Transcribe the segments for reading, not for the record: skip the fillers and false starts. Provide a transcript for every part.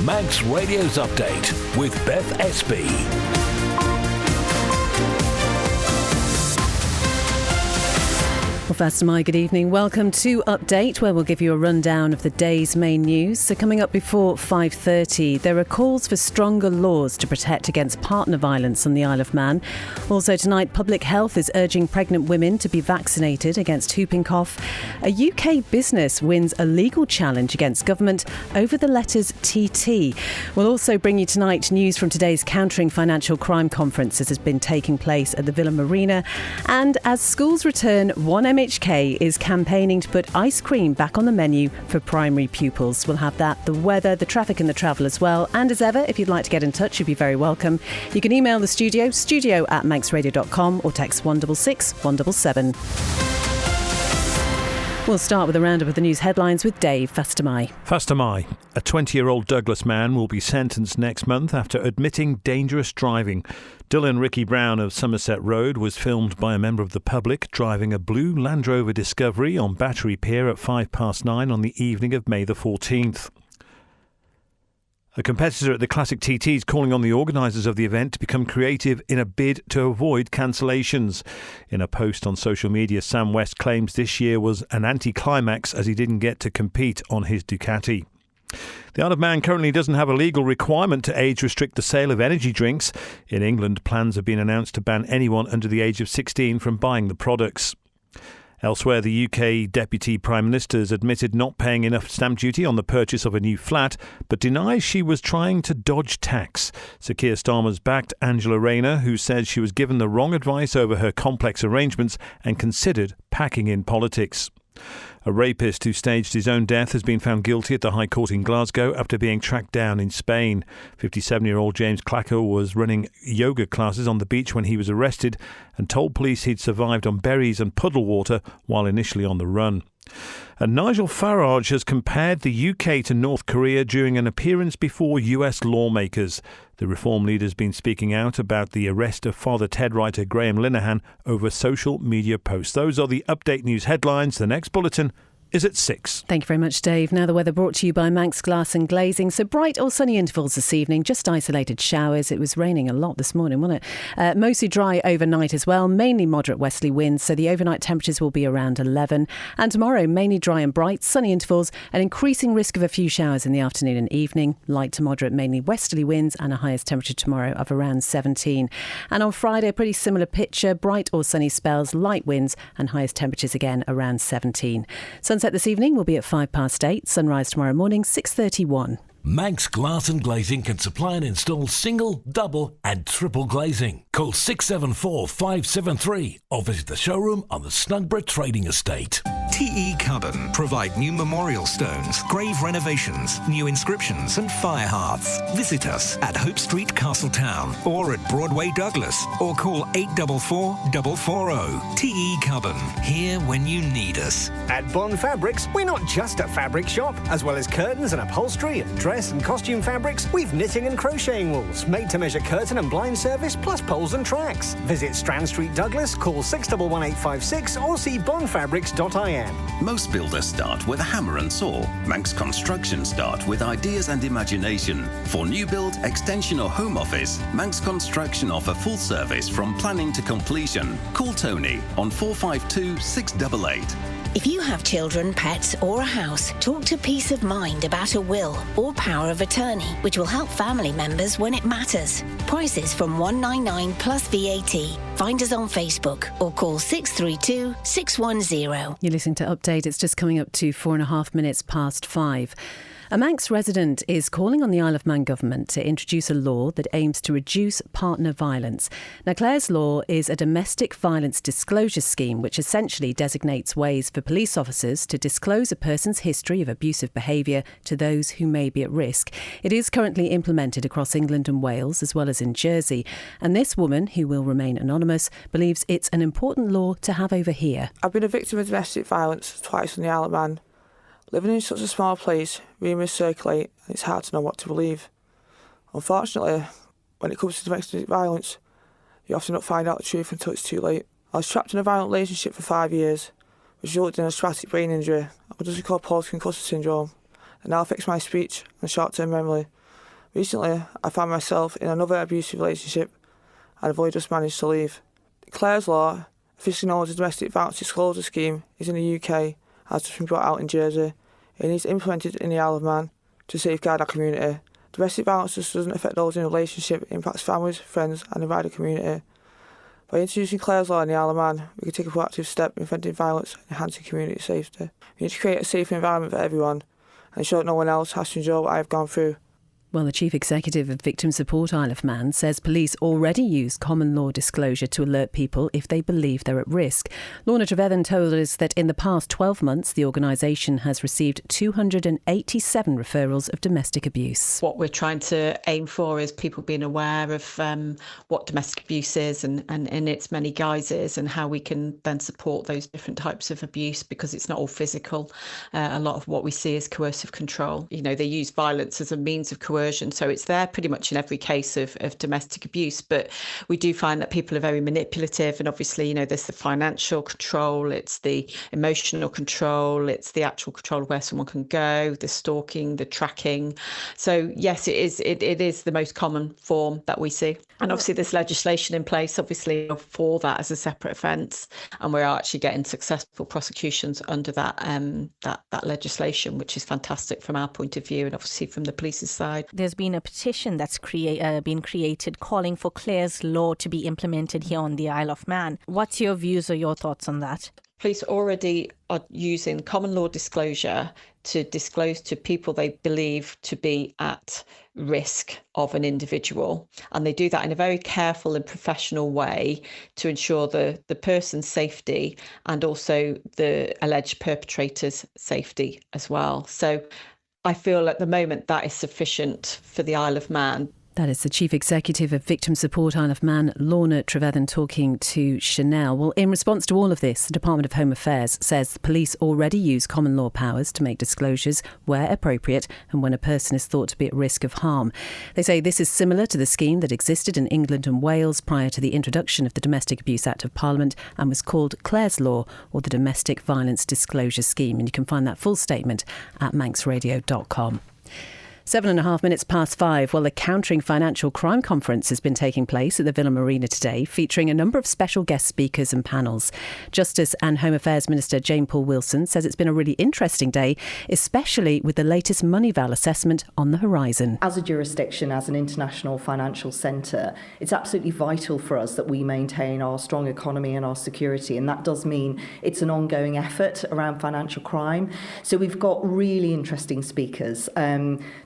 Manx Radio's Update with Beth Espy. Well, first, my good evening. Welcome to Update, where we'll give you a rundown of the day's main news. So coming up before 5:30, there are calls for stronger laws to protect against partner violence on the Isle of Man. Also tonight, Public Health is urging pregnant women to be vaccinated against whooping cough. A UK business wins a legal challenge against government over the letters TT. We'll also bring you tonight news from today's Countering Financial Crime Conference that has been taking place at the Villa Marina. And as schools return, one MHK is campaigning to put ice cream back on the menu for primary pupils. We'll have that, the weather, the traffic and the travel as well. And as ever, if you'd like to get in touch, you'd be very welcome. You can email the studio@manxradio.com, or text 166 177. We'll start with a roundup of the news headlines with Dave Fastamai. Fastamai. A 20-year-old Douglas man will be sentenced next month after admitting dangerous driving. Dylan Ricky Brown of Somerset Road was filmed by a member of the public driving a blue Land Rover Discovery on Battery Pier at 9:05 on the evening of May the 14th. A competitor at the Classic TT is calling on the organisers of the event to become creative in a bid to avoid cancellations. In a post on social media, Sam West claims this year was an anticlimax as he didn't get to compete on his Ducati. The Isle of Man currently doesn't have a legal requirement to age restrict the sale of energy drinks. In England, plans have been announced to ban anyone under the age of 16 from buying the products. Elsewhere, the UK Deputy Prime Minister has admitted not paying enough stamp duty on the purchase of a new flat, but denies she was trying to dodge tax. Sir Keir Starmer's backed Angela Rayner, who says she was given the wrong advice over her complex arrangements and considered packing in politics. A rapist who staged his own death has been found guilty at the High Court in Glasgow after being tracked down in Spain. 57-year-old James Clacker was running yoga classes on the beach when he was arrested and told police he'd survived on berries and puddle water while initially on the run. And Nigel Farage has compared the UK to North Korea during an appearance before US lawmakers. The Reform leader has been speaking out about the arrest of Father Ted writer Graham Linehan over social media posts. Those are the Update News headlines. The next bulletin is at 6. Thank you very much, Dave. Now the weather brought to you by Manx Glass and Glazing. So bright or sunny intervals this evening, just isolated showers. It was raining a lot this morning, wasn't it? Mostly dry overnight as well, mainly moderate westerly winds. So the overnight temperatures will be around 11. And tomorrow, mainly dry and bright, sunny intervals, an increasing risk of a few showers in the afternoon and evening. Light to moderate, mainly westerly winds, and a highest temperature tomorrow of around 17. And on Friday, a pretty similar picture, bright or sunny spells, light winds, and highest temperatures again around 17. Sunset this evening will be at 8:05. Sunrise tomorrow morning, 6:31. Manx Glass and Glazing can supply and install single, double and triple glazing. Call 674 573 or visit the showroom on the Snugborough Trading Estate. TE Carbon provide new memorial stones, grave renovations, new inscriptions and fire hearths. Visit us at Hope Street, Castletown, or at Broadway, Douglas, or call 844 440. TE Carbon, here when you need us. At Bond Fabrics, we're not just a fabric shop. As well as curtains and upholstery and dress and costume fabrics, we've knitting and crocheting wools, made-to-measure curtain and blind service, plus poles and tracks. Visit Strand Street, Douglas, call 611856 or see bondfabrics.in. Most builders start with a hammer and saw. Manx Construction start with ideas and imagination. For new build, extension or home office, Manx Construction offer full service from planning to completion. Call Tony on 452 688. If you have children, pets or a house, talk to Peace of Mind about a will or power of attorney, which will help family members when it matters. Prices from $199 plus VAT. Find us on Facebook or call 632 610. You're listening to Update. It's just coming up to 4.5 minutes past 5. A Manx resident is calling on the Isle of Man government to introduce a law that aims to reduce partner violence. Now, Clare's Law is a domestic violence disclosure scheme which essentially designates ways for police officers to disclose a person's history of abusive behaviour to those who may be at risk. It is currently implemented across England and Wales as well as in Jersey. And this woman, who will remain anonymous, believes it's an important law to have over here. I've been a victim of domestic violence twice on the Isle of Man. Living in such a small place, rumours circulate and it's hard to know what to believe. Unfortunately, when it comes to domestic violence, you often don't find out the truth until it's too late. I was trapped in a violent relationship for 5 years, which resulted in a traumatic brain injury, what is called post-concussive syndrome, and now affects my speech and short-term memory. Recently, I found myself in another abusive relationship and I've only just managed to leave. Clare's Law, officially known as the Domestic Violence Disclosure Scheme, is in the UK, has just been brought out in Jersey. It needs implemented in the Isle of Man to safeguard our community. Domestic violence just doesn't affect those in a relationship, it impacts families, friends and the wider community. By introducing Clare's Law in the Isle of Man, we can take a proactive step in preventing violence and enhancing community safety. We need to create a safer environment for everyone and ensure that no one else has to endure what I have gone through. Well, the Chief Executive of Victim Support Isle of Man says police already use common law disclosure to alert people if they believe they're at risk. Lorna Trevethan told us that in the past 12 months, the organisation has received 287 referrals of domestic abuse. What we're trying to aim for is people being aware of what domestic abuse is and in its many guises, and how we can then support those different types of abuse, because it's not all physical. A lot of what we see is coercive control. You know, they use violence as a means of coercion. So it's there pretty much in every case of domestic abuse. But we do find that people are very manipulative. And obviously, you know, there's the financial control, it's the emotional control, it's the actual control of where someone can go, the stalking, the tracking. So yes, it is the most common form that we see. And obviously there's legislation in place, obviously, for that as a separate offence. And we're actually getting successful prosecutions under that legislation, which is fantastic from our point of view and obviously from the police's side. There's been a petition that's been created calling for Clare's Law to be implemented here on the Isle of Man. What's your views or your thoughts on that? Police already are using common law disclosure to disclose to people they believe to be at risk of an individual. And they do that in a very careful and professional way to ensure the person's safety and also the alleged perpetrator's safety as well. So I feel at the moment that is sufficient for the Isle of Man. That is the Chief Executive of Victim Support Isle of Man, Lorna Trevethan, talking to Chanel. Well, in response to all of this, the Department of Home Affairs says the police already use common law powers to make disclosures where appropriate and when a person is thought to be at risk of harm. They say this is similar to the scheme that existed in England and Wales prior to the introduction of the Domestic Abuse Act of Parliament and was called Clare's Law, or the Domestic Violence Disclosure Scheme. And you can find that full statement at manxradio.com. 7.5 minutes past 5. Well, the Countering Financial Crime Conference has been taking place at the Villa Marina today, featuring a number of special guest speakers and panels. Justice and Home Affairs Minister Jane Poole-Wilson says it's been a really interesting day, especially with the latest Moneyval assessment on the horizon. As a jurisdiction, as an international financial centre, it's absolutely vital for us that we maintain our strong economy and our security, and that does mean it's an ongoing effort around financial crime. So we've got really interesting speakers.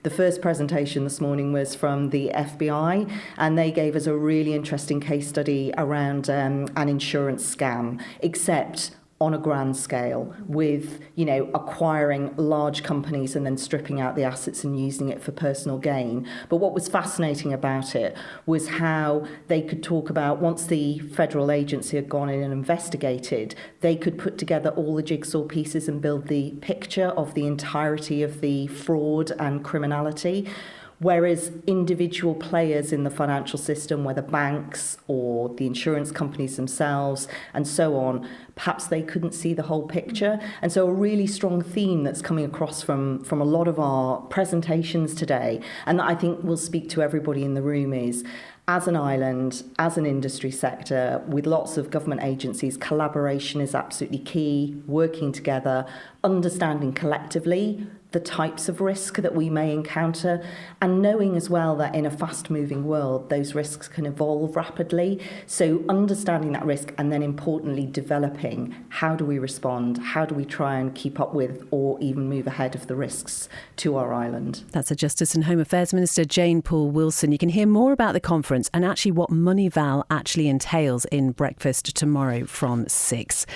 The first presentation this morning was from the FBI, and they gave us a really interesting case study around an insurance scam, except on a grand scale, with, acquiring large companies and then stripping out the assets and using it for personal gain. But what was fascinating about it was how they could talk about, once the federal agency had gone in and investigated, they could put together all the jigsaw pieces and build the picture of the entirety of the fraud and criminality. Whereas individual players in the financial system, whether banks or the insurance companies themselves and so on, perhaps they couldn't see the whole picture. And so a really strong theme that's coming across from a lot of our presentations today, and that I think will speak to everybody in the room, is as an island, as an industry sector, with lots of government agencies, collaboration is absolutely key, working together, understanding collectively the types of risk that we may encounter, and knowing as well that in a fast-moving world, those risks can evolve rapidly. So understanding that risk, and then importantly developing how do we respond, how do we try and keep up with or even move ahead of the risks to our island. That's the Justice and Home Affairs Minister Jane Poole-Wilson. You can hear more about the conference and actually what Moneyval actually entails in breakfast tomorrow from 6.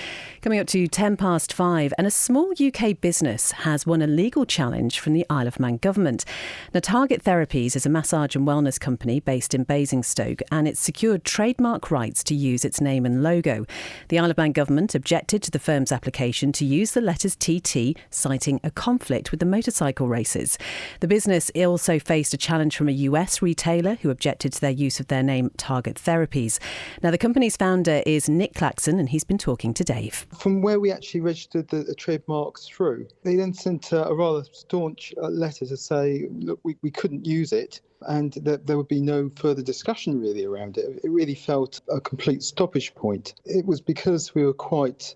Coming up to 10 past 5, and a small UK business has won a legal challenge from the Isle of Man government. Now, Target Therapies is a massage and wellness company based in Basingstoke, and it's secured trademark rights to use its name and logo. The Isle of Man government objected to the firm's application to use the letters TT, citing a conflict with the motorcycle races. The business also faced a challenge from a US retailer who objected to their use of their name Target Therapies. Now, the company's founder is Nick Claxon, and he's been talking to Dave. From where we actually registered the trademarks through, they then sent a rather rather staunch letter to say, look, we couldn't use it, and that there would be no further discussion really around it. It really felt a complete stoppage point. It was because we were quite,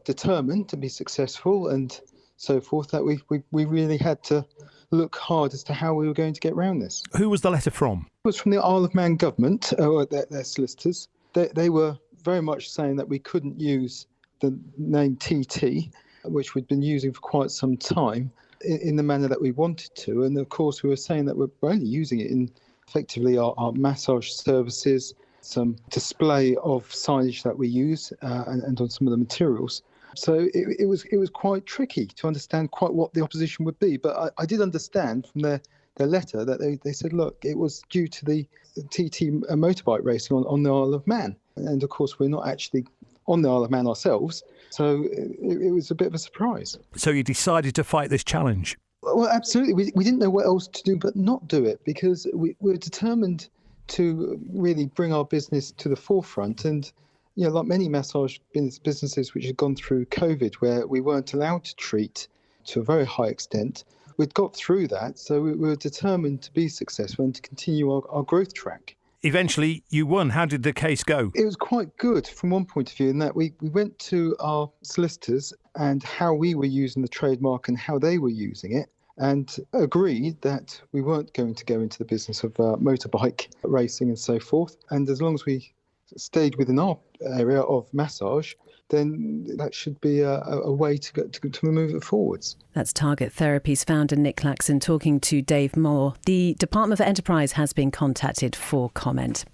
determined to be successful and so forth, that we really had to look hard as to how we were going to get around this. Who was the letter from? It was from the Isle of Man government, or their solicitors. They were very much saying that we couldn't use the name TT, which we'd been using for quite some time, in the manner that we wanted to. And of course, we were saying that we're only using it in effectively our massage services, some display of signage that we use, and on some of the materials. So it was quite tricky to understand quite what the opposition would be. But I did understand from their letter that they said, look, it was due to the TT motorbike racing on the Isle of Man. And of course, we're not actually on the Isle of Man ourselves. So it was a bit of a surprise. So you decided to fight this challenge? Well, absolutely. We didn't know what else to do but not do it, because we were determined to really bring our business to the forefront. And like many massage businesses which had gone through COVID, where we weren't allowed to treat to a very high extent, we'd got through that, so we were determined to be successful and to continue our growth track. Eventually, you won. How did the case go? It was quite good from one point of view, in that we went to our solicitors and how we were using the trademark and how they were using it, and agreed that we weren't going to go into the business of motorbike racing and so forth. And as long as we stayed within our area of massage, then that should be a way to move it forwards. That's Target Therapies founder Nick Claxon talking to Dave Moore. The Department for Enterprise has been contacted for comment.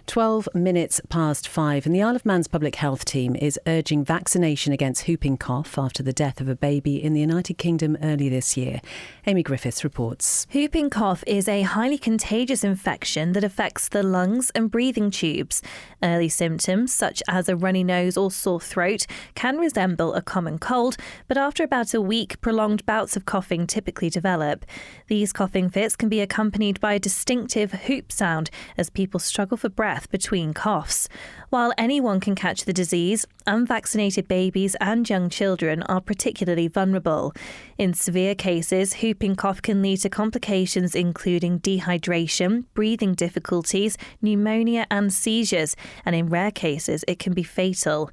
12 minutes past 5, and the Isle of Man's public health team is urging vaccination against whooping cough after the death of a baby in the United Kingdom early this year. Amy Griffiths reports. Whooping cough is a highly contagious infection that affects the lungs and breathing tubes. Early symptoms, such as a runny nose or sore throat, can resemble a common cold, but after about a week, prolonged bouts of coughing typically develop. These coughing fits can be accompanied by a distinctive whoop sound as people struggle for breath between coughs. While anyone can catch the disease, unvaccinated babies and young children are particularly vulnerable. In severe cases, whooping cough can lead to complications including dehydration, breathing difficulties, pneumonia and seizures, and in rare cases it can be fatal.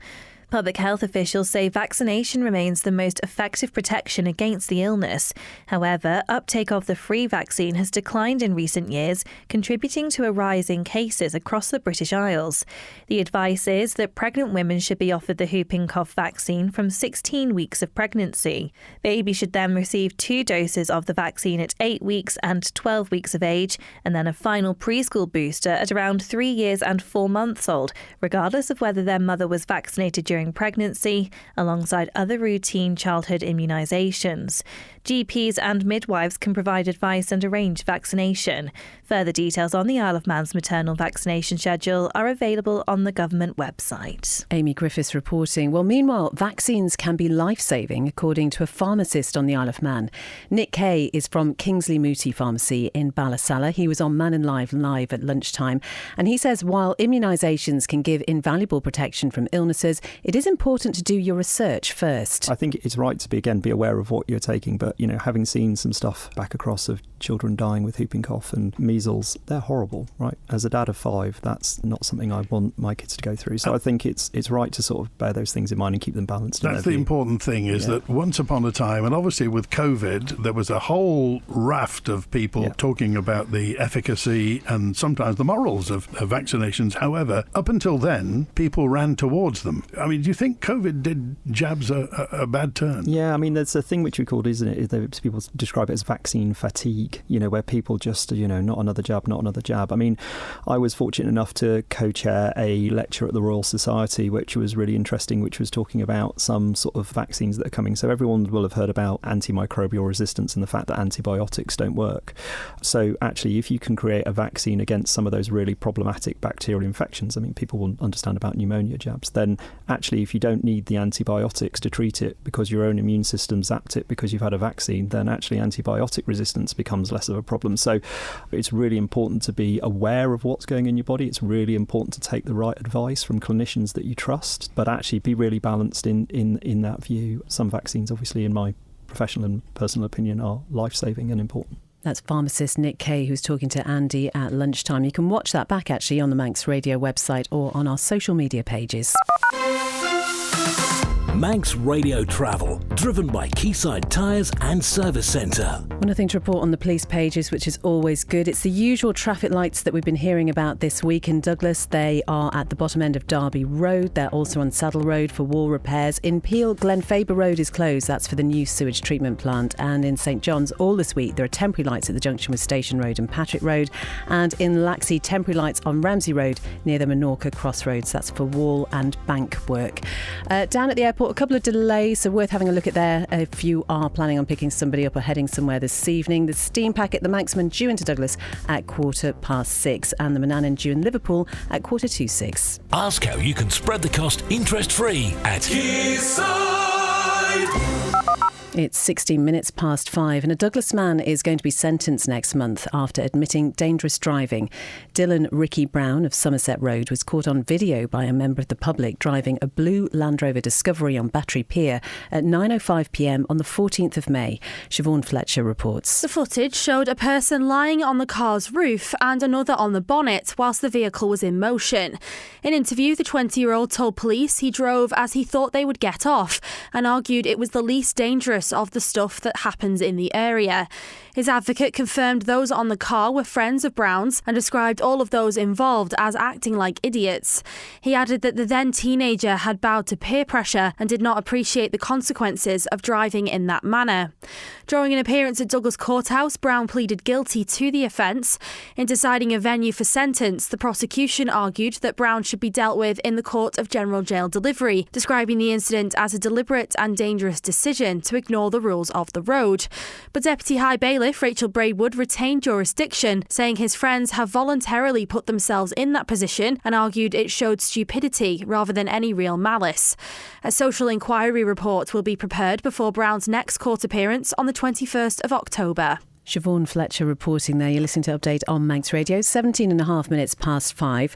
Public health officials say vaccination remains the most effective protection against the illness. However, uptake of the free vaccine has declined in recent years, contributing to a rise in cases across the British Isles. The advice is that pregnant women should be offered the whooping cough vaccine from 16 weeks of pregnancy. Babies should then receive 2 doses of the vaccine at 8 weeks and 12 weeks of age, and then a final preschool booster at around 3 years and 4 months old, regardless of whether their mother was vaccinated during pregnancy, alongside other routine childhood immunisations. GPs and midwives can provide advice and arrange vaccination. Further details on the Isle of Man's maternal vaccination schedule are available on the government website. Amy Griffiths reporting. Well, meanwhile, vaccines can be life-saving, according to a pharmacist on the Isle of Man. Nick Kay is from Kingsley Mooti Pharmacy in Ballasalla. He was on Man and Live at lunchtime, and he says while immunisations can give invaluable protection from illnesses, it is important to do your research first. I think it's right to be aware of what you're taking, but having seen some stuff back across of children dying with whooping cough and measles, they're horrible, right? As a dad of 5, that's not something I want my kids to go through. So I think it's right to sort of bear those things in mind and keep them balanced. That's the important thing, is that once upon a time, and obviously with COVID, there was a whole raft of people talking about the efficacy and sometimes the morals of vaccinations. However, up until then, people ran towards them. I mean, do you think COVID did jabs a bad turn? Yeah, I mean, there's a thing which we called, isn't it? People describe it as vaccine fatigue, where people just, not another jab. I mean, I was fortunate enough to co-chair a lecture at the Royal Society, which was really interesting, which was talking about some sort of vaccines that are coming. So everyone will have heard about antimicrobial resistance and the fact that antibiotics don't work. So actually, if you can create a vaccine against some of those really problematic bacterial infections, I mean, people will understand about pneumonia jabs, then actually, if you don't need the antibiotics to treat it because your own immune system zapped it because you've had a vaccine, then actually antibiotic resistance becomes less of a problem. So it's really important to be aware of what's going in your body. It's really important to take the right advice from clinicians that you trust, but actually be really balanced in that view. Some vaccines, obviously, in my professional and personal opinion, are life-saving and important. That's pharmacist Nick Kay, who's talking to Andy at lunchtime. You can watch that back actually on the Manx Radio website or on our social media pages. Manx Radio Travel, driven by Quayside Tyres and Service Centre. Nothing to report on the police pages, which is always good. It's the usual traffic lights that we've been hearing about this week in Douglas. They are at the bottom end of Derby Road. They're also on Saddle Road for wall repairs. In Peel, Glenfaber Road is closed. That's for the new sewage treatment plant. And in St John's, all this week, there are temporary lights at the junction with Station Road and Patrick Road. And in Laxey, temporary lights on Ramsey Road near the Menorca Crossroads. That's for wall and bank work. Down at the airport, a couple of delays, so worth having a look at there if you are planning on picking somebody up or heading somewhere this evening. The Steam Packet, the Manxman, due into Douglas at 6:15, and the Manannan due in Liverpool at 6:45. Ask how you can spread the cost interest-free at Quayside. It's 16 minutes past 5, and a Douglas man is going to be sentenced next month after admitting dangerous driving. Dylan Ricky Brown of Somerset Road was caught on video by a member of the public driving a blue Land Rover Discovery on Battery Pier at 9:05 p.m. on the 14th of May. Siobhan Fletcher reports. The footage showed a person lying on the car's roof and another on the bonnet whilst the vehicle was in motion. In an interview, the 20-year-old told police he drove as he thought they would get off and argued it was the least dangerous of the stuff that happens in the area. His advocate confirmed those on the car were friends of Brown's and described all of those involved as acting like idiots. He added that the then teenager had bowed to peer pressure and did not appreciate the consequences of driving in that manner. During an appearance at Douglas Courthouse, Brown pleaded guilty to the offence. In deciding a venue for sentence, the prosecution argued that Brown should be dealt with in the Court of General Jail Delivery, describing the incident as a deliberate and dangerous decision to ignore the rules of the road. But Deputy High Bailiff Rachel Braidwood retained jurisdiction, saying his friends have voluntarily put themselves in that position and argued it showed stupidity rather than any real malice. A social inquiry report will be prepared before Brown's next court appearance on the 21st of October. Siobhan Fletcher reporting there. You're listening to Update on Manx Radio, 17 and a half minutes past 5.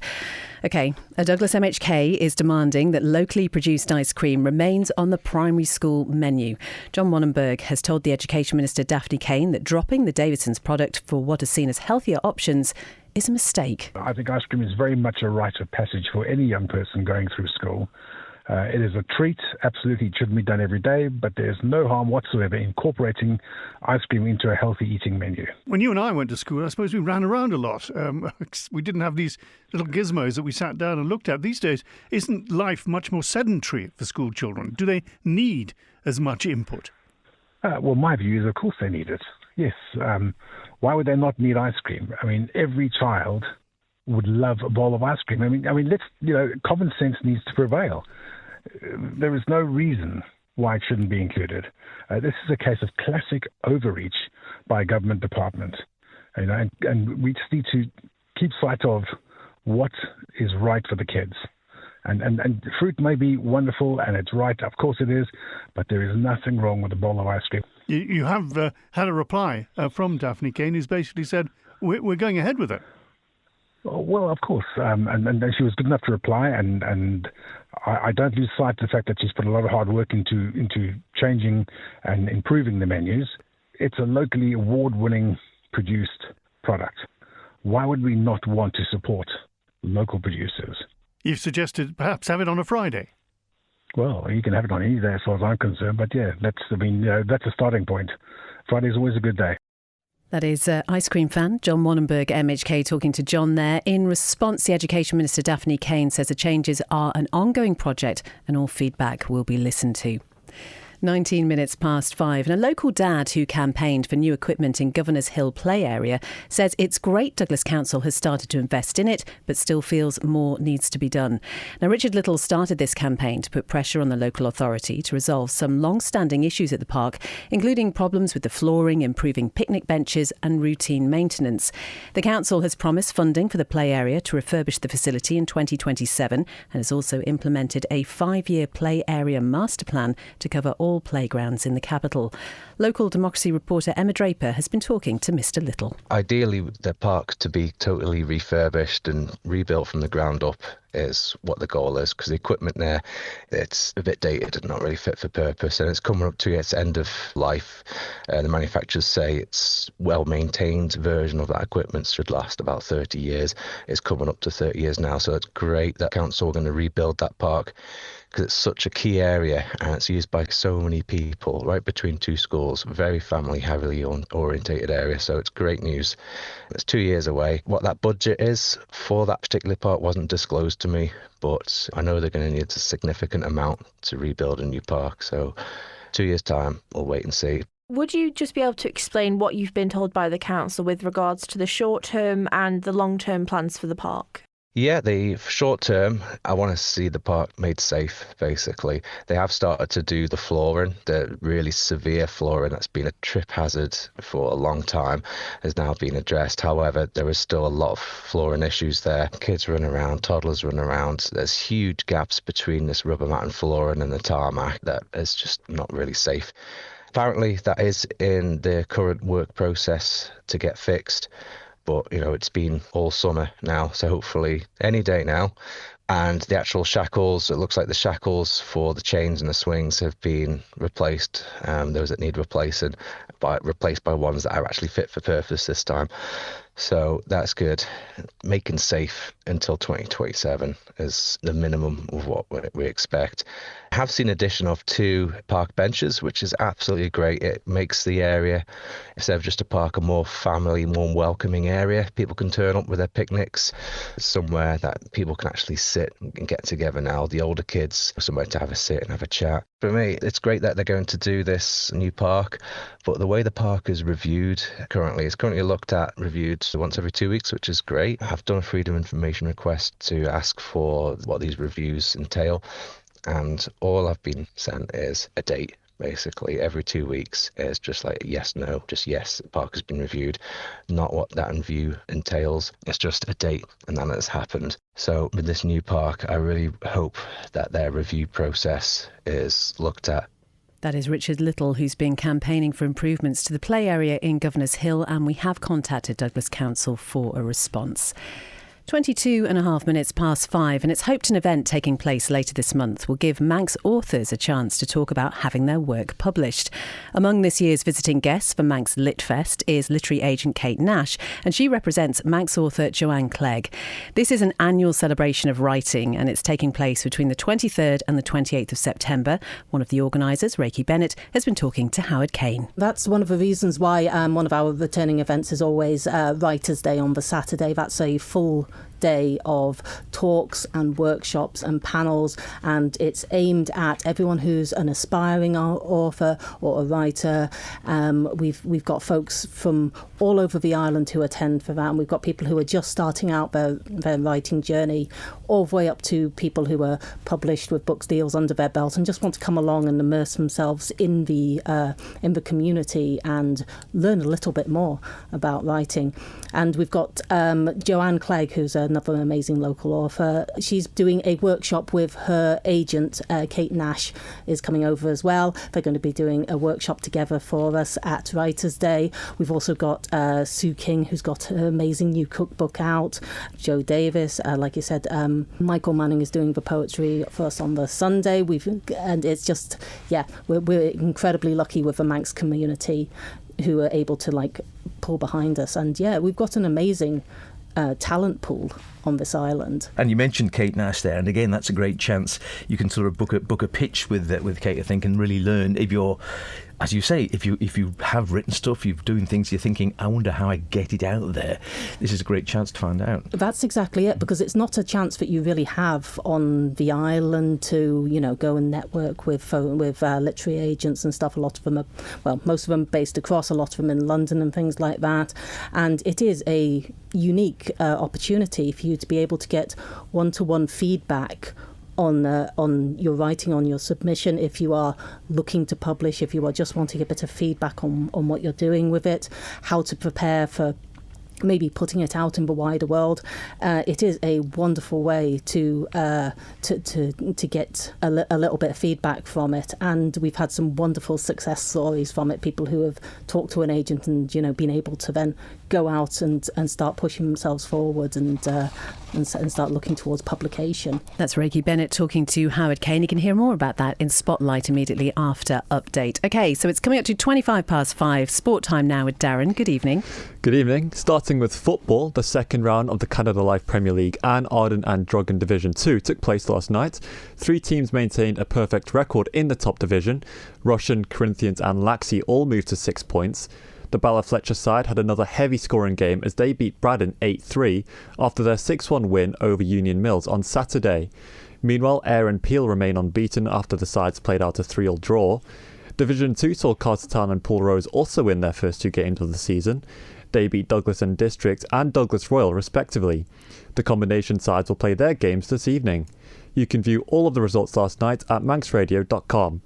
OK, a Douglas MHK is demanding that locally produced ice cream remains on the primary school menu. John Wannenberg has told the Education Minister Daphne Kane that dropping the Davidson's product for what is seen as healthier options is a mistake. I think ice cream is very much a rite of passage for any young person going through school. It is a treat. Absolutely, it shouldn't be done every day, but there's no harm whatsoever in incorporating ice cream into a healthy eating menu. When you and I went to school, I suppose we ran around a lot. We didn't have these little gizmos that we sat down and looked at. These days, isn't life much more sedentary for school children? Do they need as much input? Well, my view is, of course, they need it. Yes. Why would they not need ice cream? I mean, every child would love a bowl of ice cream. I mean, common sense needs to prevail. There is no reason why it shouldn't be included. This is a case of classic overreach by a government department. And we just need to keep sight of what is right for the kids. And fruit may be wonderful and it's right, of course it is, but there is nothing wrong with a bowl of ice cream. You have had a reply from Daphne Kane who's basically said, we're going ahead with it. Well, of course, and she was good enough to reply, and I don't lose sight of the fact that she's put a lot of hard work into changing and improving the menus. It's a locally award-winning produced product. Why would we not want to support local producers? You've suggested perhaps have it on a Friday. Well, you can have it on any day as far as I'm concerned, but yeah, that's a starting point. Friday's always a good day. That is ice cream fan John Wannenberg, MHK, talking to John there. In response, the Education Minister Daphne Kane says the changes are an ongoing project and all feedback will be listened to. 19 minutes past 5, and a local dad who campaigned for new equipment in Governor's Hill play area says it's great Douglas Council has started to invest in it, but still feels more needs to be done. Now, Richard Little started this campaign to put pressure on the local authority to resolve some long-standing issues at the park, including problems with the flooring, improving picnic benches and routine maintenance. The council has promised funding for the play area to refurbish the facility in 2027 and has also implemented a 5-year play area master plan to cover all playgrounds in the capital. Local democracy reporter Emma Draper has been talking to Mr. Little. Ideally, the park to be totally refurbished and rebuilt from the ground up is what the goal is, because the equipment there, it's a bit dated and not really fit for purpose, and it's coming up to its end of life. The manufacturers say it's well-maintained version of that equipment should last about 30 years. It's coming up to 30 years now, so it's great that council are going to rebuild that park, because it's such a key area and it's used by so many people right between two schools, very family heavily orientated area, so it's great news. It's 2 years away. What that budget is for that particular park wasn't disclosed to me, but I know they're going to need a significant amount to rebuild a new park, so 2 years time, we'll wait and see. Would you just be able to explain what you've been told by the council with regards to the short-term and the long-term plans for the park? Yeah, the short term, I want to see the park made safe, basically. They have started to do the flooring, the really severe flooring that's been a trip hazard for a long time has now been addressed. However, there is still a lot of flooring issues there. Kids run around, toddlers run around. There's huge gaps between this rubber mat and flooring and the tarmac that is just not really safe. Apparently, that is in the current work process to get fixed. But, it's been all summer now, so hopefully any day now. And the actual shackles, it looks like the shackles for the chains and the swings have been replaced. Those that need replaced by ones that are actually fit for purpose this time. So that's good. Making safe until 2027 is the minimum of what we expect. I have seen addition of 2 park benches, which is absolutely great. It makes the area, instead of just a park, a more family, more welcoming area. People can turn up with their picnics, somewhere that people can actually sit and get together now. The older kids, somewhere to have a sit and have a chat. For me, it's great that they're going to do this new park, but the way the park is reviewed currently, it's currently reviewed once every 2 weeks, which is great. I've done a freedom of information request to ask for what these reviews entail, and all I've been sent is a date. Basically, every 2 weeks is just like yes, no, just yes, the park has been reviewed, not what that review entails. It's just a date, and then it's happened. So with this new park, I really hope that their review process is looked at. That is Richard Little, who's been campaigning for improvements to the play area in Governor's Hill, and we have contacted Douglas Council for a response. 22.5 and it's hoped an event taking place later this month will give Manx authors a chance to talk about having their work published. Among this year's visiting guests for Manx Lit Fest is literary agent Kate Nash, and she represents Manx author Joanne Clegg. This is an annual celebration of writing, and it's taking place between the 23rd and the 28th of September. One of the organisers, Reiki Bennett, has been talking to Howard Kane. That's one of the reasons why one of our returning events is always Writers' Day on the Saturday. That's a full day of talks and workshops and panels, and it's aimed at everyone who's an aspiring author or a writer. We've got folks from all over the island who attend for that, and we've got people who are just starting out their writing journey, all the way up to people who are published with book deals under their belt and just want to come along and immerse themselves in the community and learn a little bit more about writing. And we've got Joanne Clegg, who's another amazing local author. She's doing a workshop with her agent, Kate Nash, is coming over as well. They're going to be doing a workshop together for us at Writers' Day. We've also got Sue King, who's got her amazing new cookbook out. Joe Davis, like you said, Michael Manning is doing the poetry for us on the Sunday. And it's just, we're incredibly lucky with the Manx community who are able to pull behind us. And we've got an amazing talent pool on this island. And you mentioned Kate Nash there, and again, that's a great chance. You can sort of book a pitch with Kate, I think, and really learn. If you're, as you say, if you have written stuff, you're doing things, you're thinking, I wonder how I get it out there. This is a great chance to find out. That's exactly it, because it's not a chance that you really have on the island to, go and network with literary agents and stuff. A lot of them are, most of them based across, a lot of them in London and things like that. And it is a unique opportunity for you to be able to get one-to-one feedback on your writing, on your submission, if you are looking to publish, if you are just wanting a bit of feedback on what you're doing with it, how to prepare for maybe putting it out in the wider world. It is a wonderful way to get a little bit of feedback from it, and we've had some wonderful success stories from it. People who have talked to an agent and been able to then go out and start pushing themselves forward and start looking towards publication. That's Reiki Bennett talking to Howard Kane. You can hear more about that in Spotlight immediately after Update. OK, so it's coming up to 5:25. Sport time now with Darren. Good evening. Good evening. Starting with football, the second round of the Canada Life Premier League and Arden and Drugan Division 2 took place last night. 3 teams maintained a perfect record in the top division. Russian, Corinthians and Laxey all moved to 6 points. The Bala Fletcher side had another heavy scoring game as they beat Braddon 8-3 after their 6-1 win over Union Mills on Saturday. Meanwhile, Ayr and Peel remain unbeaten after the sides played out a 3-3 draw. Division 2 saw Cartertown and Poole Rose also win their first 2 games of the season. They beat Douglas and District and Douglas Royal respectively. The combination sides will play their games this evening. You can view all of the results last night at manxradio.com.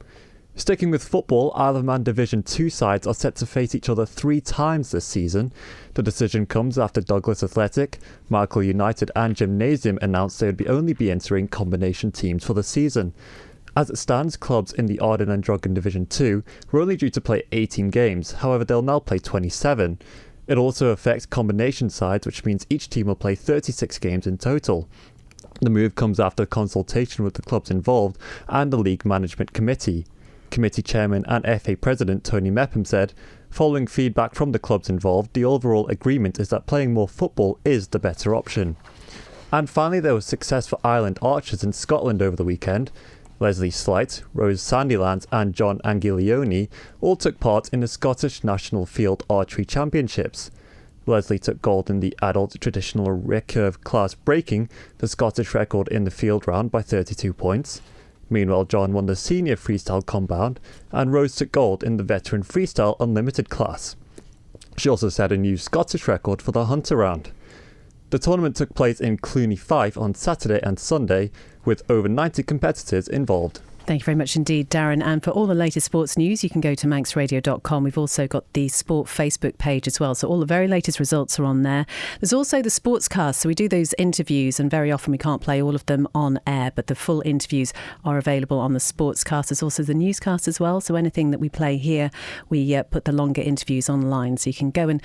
Sticking with football, Isle of Man Division 2 sides are set to face each other 3 times this season. The decision comes after Douglas Athletic, Michael United and Gymnasium announced they would only be entering combination teams for the season. As it stands, clubs in the Arden and Drugan Division 2 were only due to play 18 games, however they'll now play 27. It also affects combination sides, which means each team will play 36 games in total. The move comes after consultation with the clubs involved and the League Management Committee. Committee Chairman and FA President Tony Mepham said, following feedback from the clubs involved, the overall agreement is that playing more football is the better option. And finally, there was success for Ireland archers in Scotland over the weekend. Leslie Slight, Rose Sandilands and John Angiglione all took part in the Scottish National Field Archery Championships. Leslie took gold in the adult traditional recurve class, breaking the Scottish record in the field round by 32 points. Meanwhile, John won the senior freestyle compound and Rose took gold in the veteran freestyle unlimited class. She also set a new Scottish record for the hunter round. The tournament took place in Cluny Fife on Saturday and Sunday, with over 90 competitors involved. Thank you very much indeed, Darren. And for all the latest sports news, you can go to manxradio.com. We've also got the Sport Facebook page as well. So all the very latest results are on there. There's also the Sportscast. So we do those interviews and very often we can't play all of them on air, but the full interviews are available on the Sportscast. There's also the newscast as well. So anything that we play here, we put the longer interviews online. So you can go and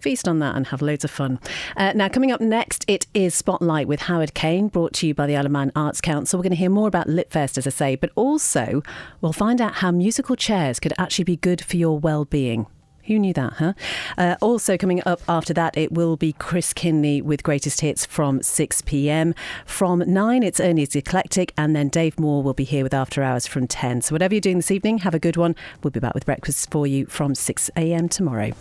feast on that and have loads of fun. Now, coming up next, it is Spotlight with Howard Kane, brought to you by the Isle of Man Arts Council. We're going to hear more about Litfest, as I say, but also we'll find out how musical chairs could actually be good for your well-being. Who knew that, huh? Also coming up after that, it will be Chris Kinley with Greatest Hits from 6 p.m. From 9, it's Ernie's Eclectic, and then Dave Moore will be here with After Hours from 10. So whatever you're doing this evening, have a good one. We'll be back with breakfast for you from 6 a.m. tomorrow.